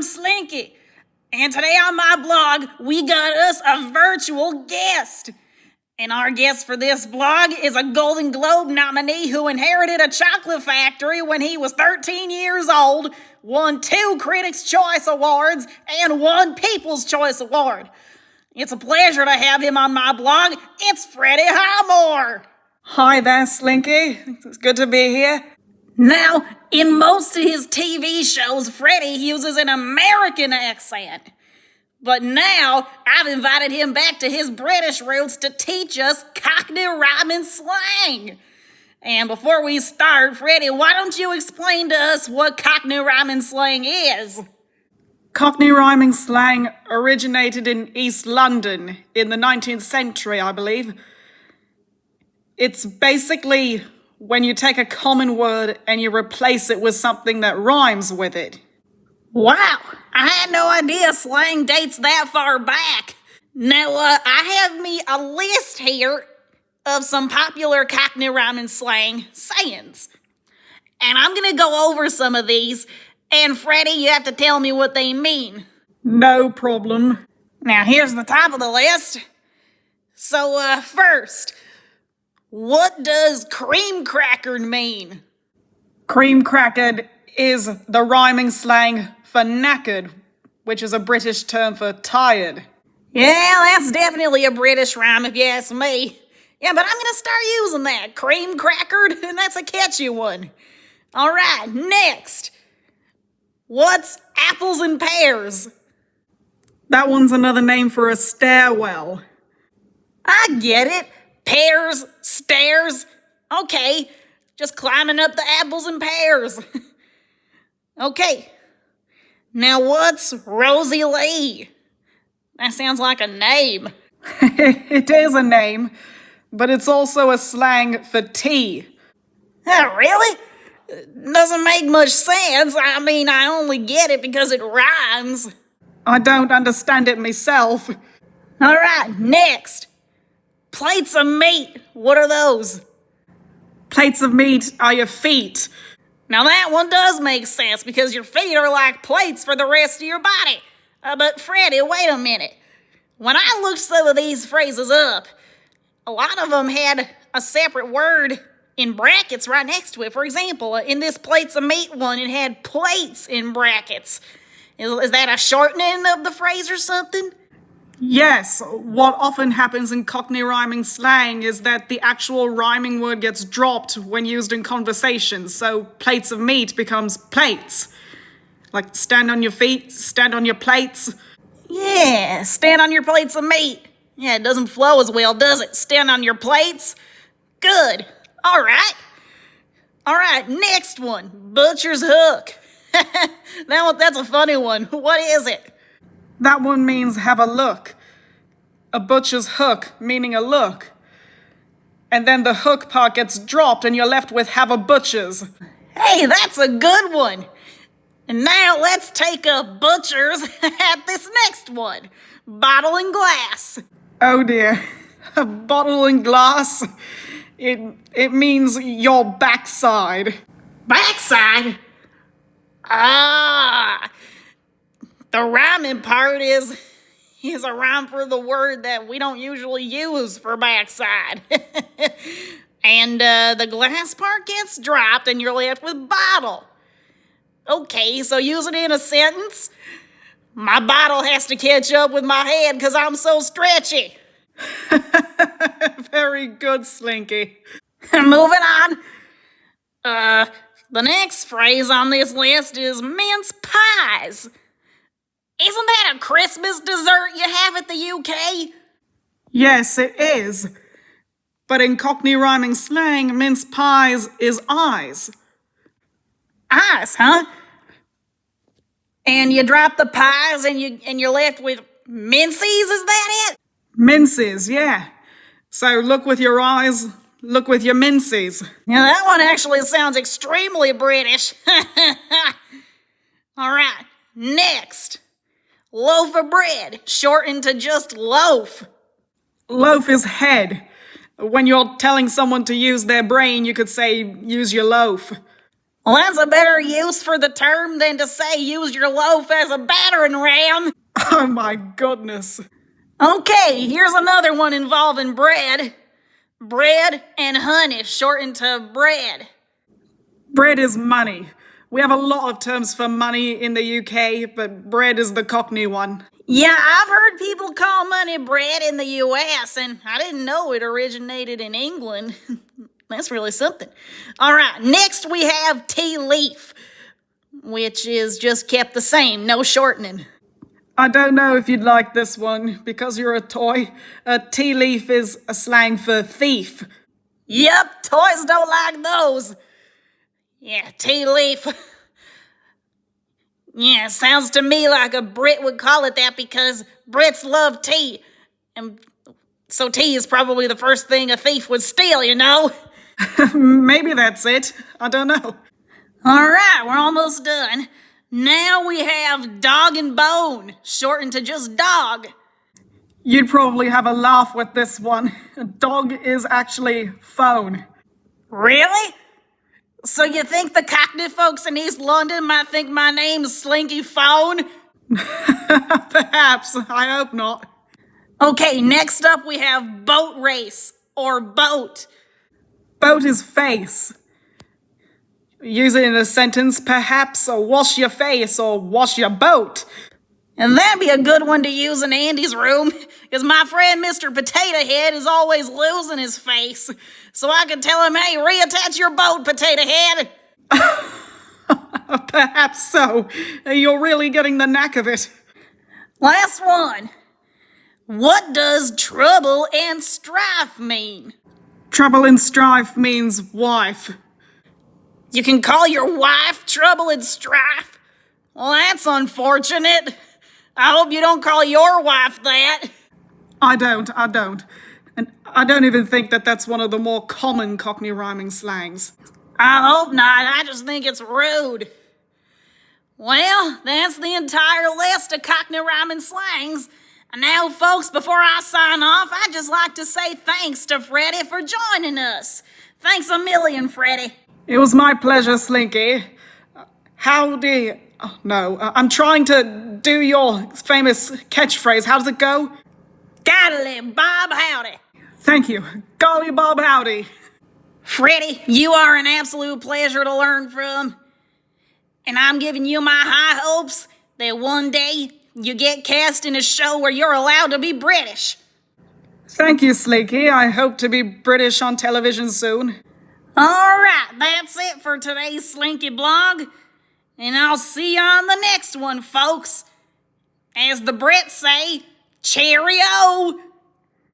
I'm Slinky, and today on my blog, we got us a virtual guest. And our guest for this blog is a Golden Globe nominee who inherited a chocolate factory when he was 13 years old, won 2 Critics' Choice Awards, and 1 People's Choice Award. It's a pleasure to have him on my blog. It's Freddie Highmore. Hi there, Slinky. It's good to be here. Now, in most of his TV shows, Freddie uses an American accent. But now, I've invited him back to his British roots to teach us Cockney rhyming slang. And before we start, Freddie, why don't you explain to us what Cockney rhyming slang is? Cockney rhyming slang originated in East London in the 19th century, I believe. It's basically when you take a common word and you replace it with something that rhymes with it. Wow, I had no idea slang dates that far back. Now, I have me a list here of some popular Cockney rhyming slang sayings. And I'm going to go over some of these, and Freddie, you have to tell me what they mean. No problem. Now, here's the top of the list. So, first, what does cream crackered mean? Cream crackered is the rhyming slang for knackered, which is a British term for tired. Yeah, that's definitely a British rhyme if you ask me. Yeah, but I'm going to start using that. Cream crackered, and that's a catchy one. All right, next. What's apples and pears? That one's another name for a stairwell. I get it. Pears, stairs. Okay, just climbing up the apples and pears. Okay. Now what's Rosie Lee? That sounds like a name. It is a name, but it's also a slang for tea. Really? Doesn't make much sense. I mean, I only get it because it rhymes. I don't understand it myself. All right, next. Plates of meat. What are those? Plates of meat are your feet. Now that one does make sense because your feet are like plates for the rest of your body. But Freddie, wait a minute. When I looked some of these phrases up, a lot of them had a separate word in brackets right next to it. For example, in this plates of meat one, it had plates in brackets. Is that a shortening of the phrase or something? Yes, what often happens in Cockney rhyming slang is that the actual rhyming word gets dropped when used in conversation, so plates of meat becomes plates. Like stand on your feet, stand on your plates. Yeah, stand on your plates of meat. Yeah, it doesn't flow as well, does it? Stand on your plates. Good. All right, next one. Butcher's hook. That's a funny one. What is it? That one means have a look. A butcher's hook, meaning a look. And then the hook part gets dropped and you're left with have a butcher's. Hey, that's a good one. And now let's take a butcher's at this next one. Bottle and glass. Oh dear. A bottle and glass. It means your backside. Backside? Ah. The rhyming part is a rhyme for the word that we don't usually use for backside. And the glass part gets dropped and you're left with bottle. Okay, so use it in a sentence. My bottle has to catch up with my head because I'm so stretchy. Very good, Slinky. Moving on. The next phrase on this list is mince pies. Isn't that a Christmas dessert you have at the UK? Yes, it is. But in Cockney rhyming slang, mince pies is eyes. Eyes, huh? And you drop the pies and you're left with minces, is that it? Minces, yeah. So look with your eyes, look with your minces. Now that one actually sounds extremely British. All right, next. Loaf of bread, shortened to just loaf. Loaf is head. When you're telling someone to use their brain, you could say, use your loaf. Well, that's a better use for the term than to say use your loaf as a battering ram. Oh my goodness. Okay, here's another one involving bread. Bread and honey, shortened to bread. Bread is money. We have a lot of terms for money in the UK, but bread is the Cockney one. Yeah, I've heard people call money bread in the US, and I didn't know it originated in England. That's really something. All right, next we have tea leaf, which is just kept the same, no shortening. I don't know if you'd like this one, because you're a toy. Tea leaf is a slang for thief. Yep, toys don't like those. Yeah, tea leaf. Yeah, sounds to me like a Brit would call it that because Brits love tea. And so tea is probably the first thing a thief would steal, you know? Maybe that's it. I don't know. All right, we're almost done. Now we have dog and bone, shortened to just dog. You'd probably have a laugh with this one. Dog is actually phone. Really? So you think the Cockney folks in East London might think my name's Slinky Phone? Perhaps. I hope not. Okay, next up we have boat race, or boat. Boat is face. Use it in a sentence, perhaps, or wash your face, or wash your boat. And that'd be a good one to use in Andy's room, because my friend Mr. Potato Head is always losing his face. So I could tell him, hey, reattach your boat, Potato Head. Perhaps so. You're really getting the knack of it. Last one. What does trouble and strife mean? Trouble and strife means wife. You can call your wife trouble and strife? Well, that's unfortunate. I hope you don't call your wife that. I don't. And I don't even think that that's one of the more common Cockney rhyming slangs. I hope not. I just think it's rude. Well, that's the entire list of Cockney rhyming slangs. And now, folks, before I sign off, I'd just like to say thanks to Freddie for joining us. Thanks a million, Freddie. It was my pleasure, Slinky. Howdy. Oh, no, I'm trying to do your famous catchphrase. How does it go? Golly, Bob Howdy. Thank you. Golly Bob Howdy. Freddie, you are an absolute pleasure to learn from. And I'm giving you my high hopes that one day you get cast in a show where you're allowed to be British. Thank you, Slinky. I hope to be British on television soon. All right, that's it for today's Slinky blog. And I'll see you on the next one, folks. As the Brits say, cheerio!